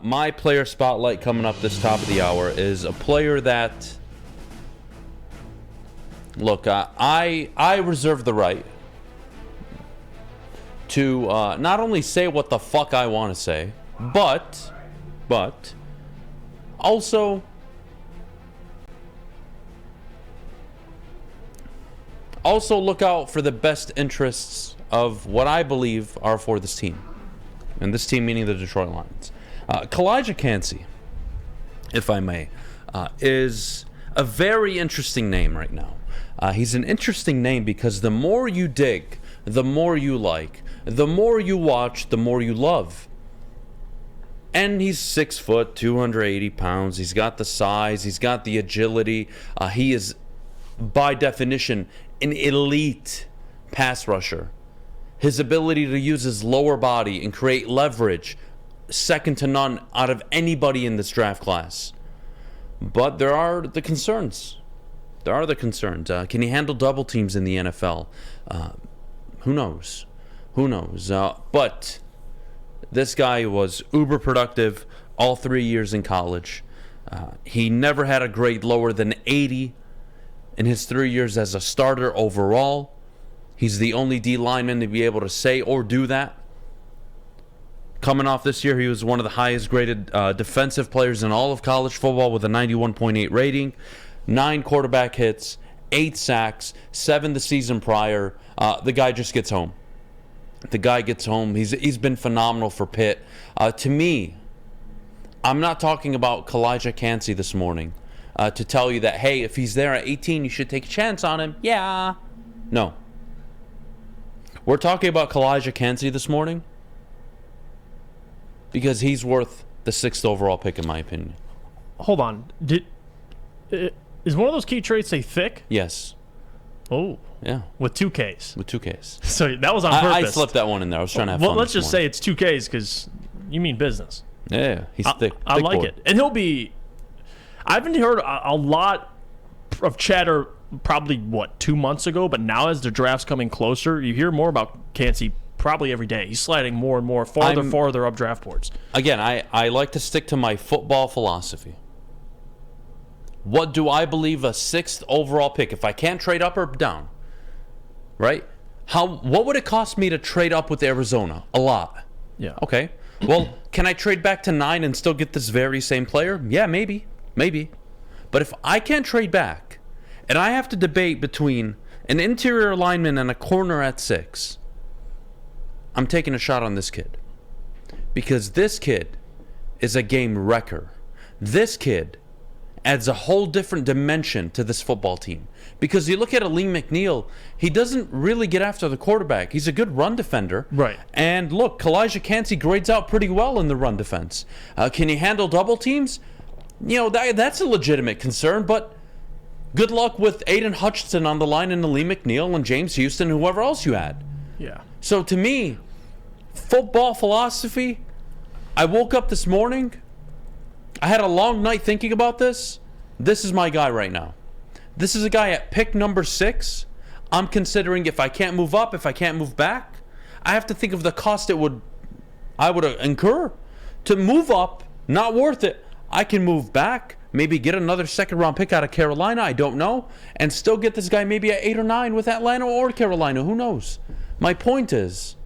My player spotlight coming up this top of the hour is a player that, look, I reserve the right to not only say what the fuck I want to say, but also look out for the best interests of what I believe are for this team. And this team meaning the Detroit Lions. Calijah Kancey, if I may, is a very interesting name right now. He's an interesting name because the more you dig, the more you like, the more you watch, the more you love. And he's 6 foot, 280 pounds. He's got the size. He's got the agility. He is, by definition, an elite pass rusher. His ability to use his lower body and create leverage, second to none out of anybody in this draft class. But there are the concerns. Can he handle double teams in the NFL? Who knows? But this guy was uber productive all 3 years in college. He never had a grade lower than 80 in his 3 years as a starter overall. He's the only D lineman to be able to say or do that. Coming off this year, he was one of the highest graded defensive players in all of college football with a 91.8 rating, 9 quarterback hits, 8 sacks, 7 the season prior. The guy just gets home. He's been phenomenal for Pitt. To me, I'm not talking about Calijah Kancey this morning to tell you that, hey, if he's there at 18, you should take a chance on him. Yeah. No. We're talking about Calijah Kancey this morning because he's worth the 6th overall pick, in my opinion. Hold on. Is one of those key traits say thick? Yes. Oh. Yeah. With 2 Ks. With 2 Ks. So that was on purpose. I slipped that one in there. I was trying to have fun. Well, let's just say it's 2 Ks because you mean business. Yeah, he's thick. I like it. And he'll be... I haven't heard a lot of chatter probably, 2 months ago, but now as the draft's coming closer, you hear more about Kancey probably every day. He's sliding more and more, farther up draft boards. Again, I like to stick to my football philosophy. What do I believe a 6th overall pick, if I can't trade up or down, right? What would it cost me to trade up with Arizona? A lot. Yeah. Okay. Well, can I trade back to 9 and still get this very same player? Yeah, maybe. But if I can't trade back, and I have to debate between an interior lineman and a corner at 6, I'm taking a shot on this kid. Because this kid is a game wrecker. This kid adds a whole different dimension to this football team. Because you look at Aleem McNeil, he doesn't really get after the quarterback. He's a good run defender. Right. And look, Calijah Kancey grades out pretty well in the run defense. Can he handle double teams? That's a legitimate concern, but good luck with Aiden Hutchinson on the line and Aleem McNeil and James Houston and whoever else you had. Yeah. So to me, football philosophy, I woke up this morning, I had a long night thinking about this. This is my guy right now. This is a guy at pick number 6. I'm considering if I can't move up, if I can't move back, I have to think of the cost I would incur. To move up, not worth it. I can move back, maybe get another 2nd round pick out of Carolina, I don't know, and still get this guy maybe at 8 or 9 with Atlanta or Carolina, who knows? My point is,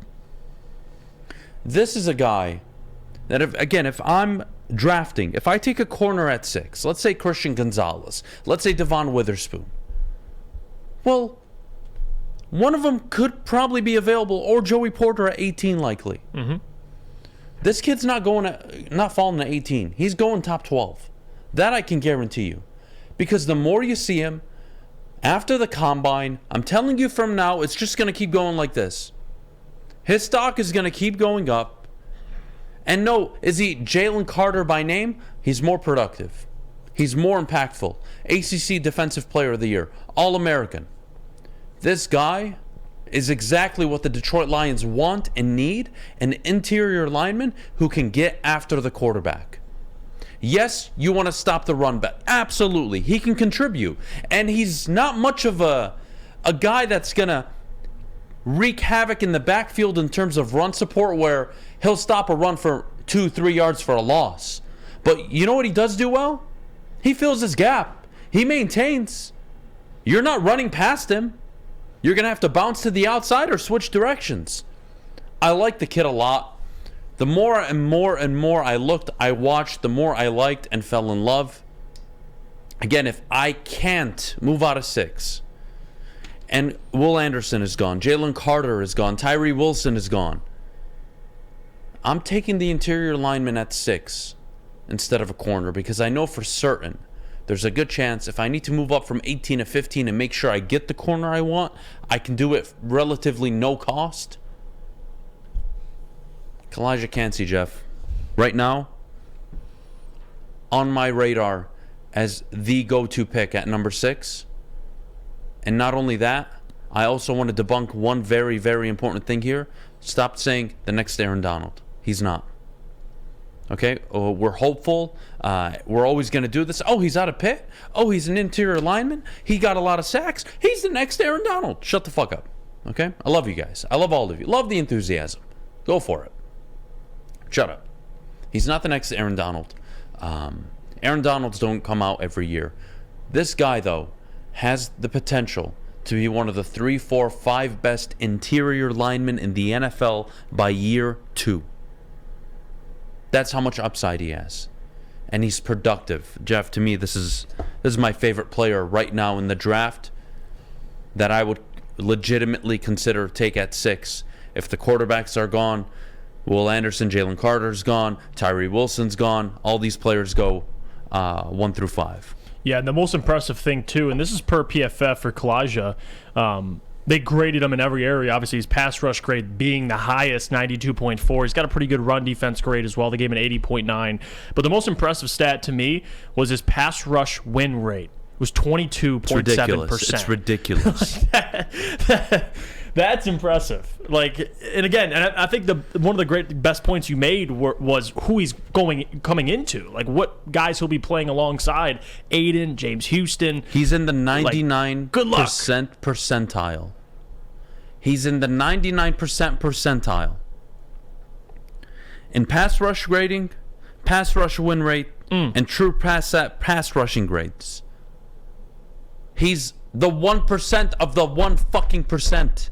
this is a guy that, if I'm drafting, if I take a corner at 6, let's say Christian Gonzalez, let's say Devon Witherspoon, well, one of them could probably be available, or Joey Porter at 18 likely. Mm-hmm. This kid's not falling to 18. He's going top 12. That I can guarantee you. Because the more you see him, after the combine, I'm telling you from now, it's just going to keep going like this. His stock is going to keep going up. And no, is he Jalen Carter by name? He's more productive. He's more impactful. ACC Defensive Player of the Year. All-American. This guy is exactly what the Detroit Lions want and need, an interior lineman who can get after the quarterback. Yes, you want to stop the run back. Absolutely. He can contribute. And he's not much of a guy that's going to wreak havoc in the backfield in terms of run support where he'll stop a run for 2-3 yards for a loss. But you know what he does do well? He fills his gap. He maintains. You're not running past him. You're going to have to bounce to the outside or switch directions. I like the kid a lot. The more and more and more I looked, I watched, the more I liked and fell in love. Again, if I can't move out of 6, and Will Anderson is gone, Jalen Carter is gone, Tyree Wilson is gone, I'm taking the interior lineman at 6 instead of a corner, because I know for certain there's a good chance if I need to move up from 18 to 15 and make sure I get the corner I want, I can do it relatively no cost. Calijah Kancey, Jeff, right now on my radar as the go-to pick at number 6. And not only that, I also want to debunk one very, very important thing here. Stop saying the next Aaron Donald. He's not. Okay? We're hopeful. We're always going to do this. Oh, he's out of Pitt. Oh, he's an interior lineman. He got a lot of sacks. He's the next Aaron Donald. Shut the fuck up. Okay? I love you guys. I love all of you. Love the enthusiasm. Go for it. Shut up. He's not the next Aaron Donald. Aaron Donalds don't come out every year. This guy, though, has the potential to be one of the 3, 4, 5 best interior linemen in the NFL by year 2. That's how much upside he has. And he's productive. Jeff, to me, this is my favorite player right now in the draft that I would legitimately consider take at 6. If the quarterbacks are gone, Will Anderson, Jalen Carter's gone, Tyree Wilson's gone, all these players go 1 through 5. Yeah, and the most impressive thing, too, and this is per PFF for Calijah, they graded him in every area. Obviously, his pass rush grade being the highest, 92.4. He's got a pretty good run defense grade as well. They gave him an 80.9. But the most impressive stat to me was his pass rush win rate. It was 22.7%. It's ridiculous. That's impressive. And again, and I think one of the best points you made was who he's coming into. Like what guys he'll be playing alongside. Aiden, James Houston. He's in the 99% good luck. percentile. He's in the 99% percentile. In pass rush grading, pass rush win rate, and true pass rushing grades. He's the 1% of the 1 fucking percent.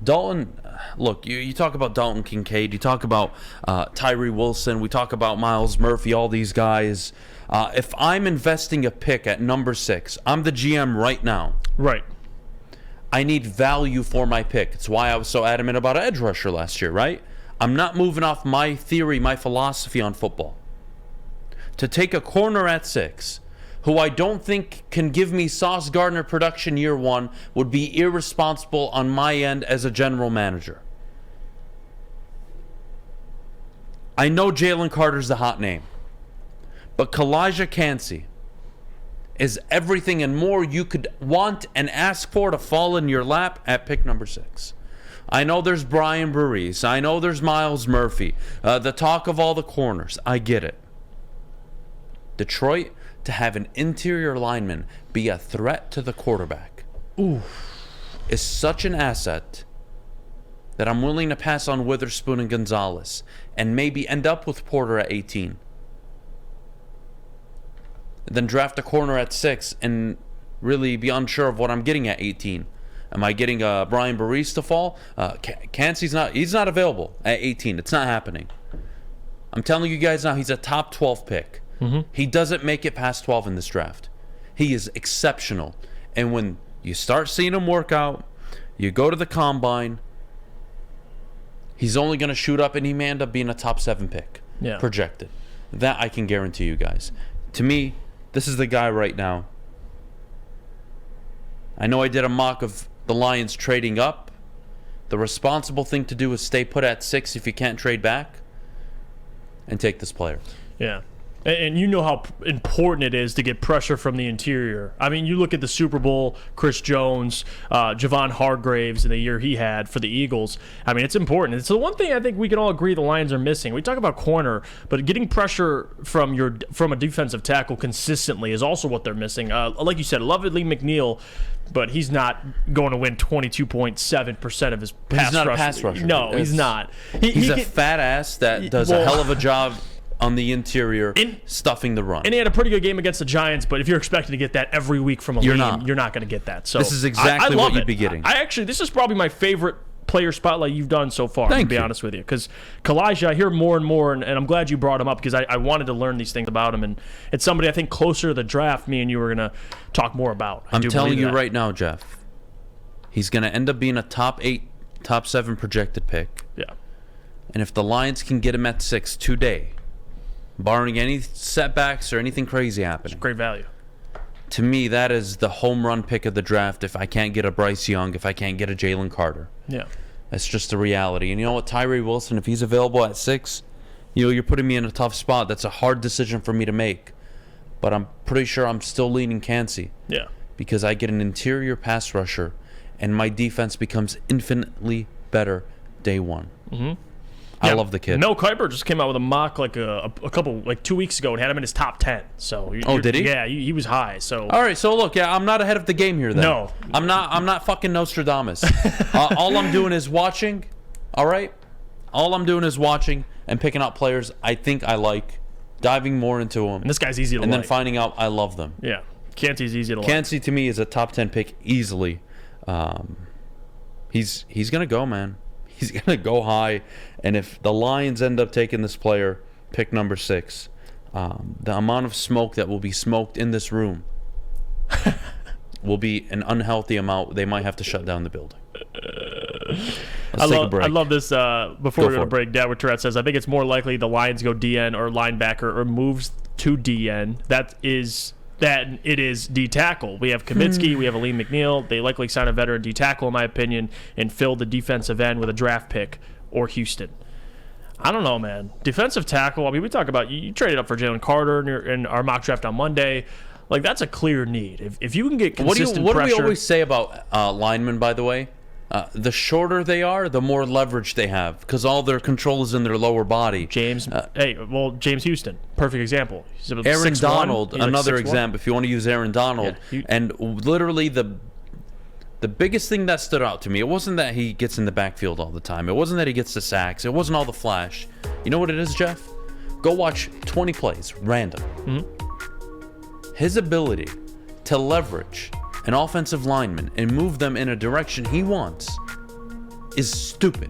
Dalton, look, you talk about Dalton Kincaid, you talk about Tyree Wilson, we talk about Miles Murphy, all these guys. If I'm investing a pick at number 6, I'm the GM right now. Right. I need value for my pick. It's why I was so adamant about an edge rusher last year, right? I'm not moving off my theory, my philosophy on football. To take a corner at 6, who I don't think can give me Sauce Gardner production year 1, would be irresponsible on my end as a general manager. I know Jalen Carter's the hot name, but Calijah Kancey is everything and more you could want and ask for to fall in your lap at pick number 6. I know there's Brian Burries. I know there's Miles Murphy. The talk of all the corners. I get it. Detroit, to have an interior lineman be a threat to the quarterback is such an asset that I'm willing to pass on Witherspoon and Gonzalez and maybe end up with Porter at 18. Then draft a corner at 6 and really be unsure of what I'm getting at 18. Am I getting Brian Burries to fall? Cancey's he's not available at 18. It's not happening. I'm telling you guys now, he's a top 12 pick. He doesn't make it past 12 in this draft. He is exceptional. And when you start seeing him work out, you go to the combine, he's only going to shoot up and he may end up being a top 7 pick. Yeah. Projected. That I can guarantee you guys. To me, this is the guy right now. I know I did a mock of the Lions trading up. The responsible thing to do is stay put at 6 if you can't trade back and take this player. Yeah. And you know how important it is to get pressure from the interior. I mean, you look at the Super Bowl, Chris Jones, Javon Hargraves in the year he had for the Eagles. I mean, it's important. It's the one thing I think we can all agree the Lions are missing. We talk about corner, but getting pressure from a defensive tackle consistently is also what they're missing. Like you said, Lee McNeil, but he's not going to win 22.7% of his pass He's not rush. a pass rusher. No, he's not. He's a fat ass that does a hell of a job on the interior, stuffing the run. And he had a pretty good game against the Giants, but if you're expecting to get that every week from a you're not going to get that. So this is exactly what you'd be getting. This is probably my favorite player spotlight you've done so far, to be honest with you. Because Calijah, I hear more and more, and I'm glad you brought him up because I wanted to learn these things about him. And it's somebody I think closer to the draft, me and you were going to talk more about. I'm telling you right now, Jeff, he's going to end up being a top 8, top 7 projected pick. Yeah. And if the Lions can get him at 6 today, barring any setbacks or anything crazy happening. It's great value. To me, that is the home run pick of the draft if I can't get a Bryce Young, if I can't get a Jalen Carter. Yeah. That's just the reality. And you know what, Tyree Wilson, if he's available at 6, you're putting me in a tough spot. That's a hard decision for me to make. But I'm pretty sure I'm still leaning Kancey. Yeah. Because I get an interior pass rusher, and my defense becomes infinitely better day one. Mm-hmm. I love the kid. Mel Kiper just came out with a mock a couple 2 weeks ago and had him in his top 10. So did he? Yeah, he was high. So all right. So look, I'm not ahead of the game here. Then no, I'm not fucking Nostradamus. All I'm doing is watching. All right. All I'm doing is watching and picking out players I think I like, diving more into them. And this guy's easy to like. And then finding out I love them. Yeah, Kancey's easy to like. Kancey to me is a top 10 pick easily. He's gonna go, man. He's going to go high. And if the Lions end up taking this player, pick number 6, the amount of smoke that will be smoked in this room will be an unhealthy amount. They might have to shut down the building. Let's take a break. I love this. Before we go to break, Dad Tourette says, I think it's more likely the Lions go DN or linebacker or moves to DN. That it is D-tackle. We have Kaminsky, we have Lee McNeil. They likely sign a veteran D-tackle, in my opinion, and fill the defensive end with a draft pick or Houston. I don't know, man. Defensive tackle, I mean, we talk about, you traded up for Jalen Carter in our mock draft on Monday. Like, that's a clear need. If you can get consistent what pressure. do we always say about linemen, by the way? The shorter they are, the more leverage they have because all their control is in their lower body. James Houston, perfect example. Aaron 6'1", Donald, another 6'1". example. If you want to use Aaron Donald, and literally the biggest thing that stood out to me, it wasn't that he gets in the backfield all the time. It wasn't that he gets the sacks. It wasn't all the flash. You know what it is, Jeff? Go watch 20 plays, random. Mm-hmm. His ability to leverage an offensive lineman and move them in a direction he wants is stupid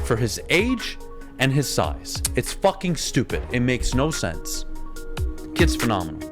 for his age and his size. It's fucking stupid. It makes no sense. Kid's phenomenal.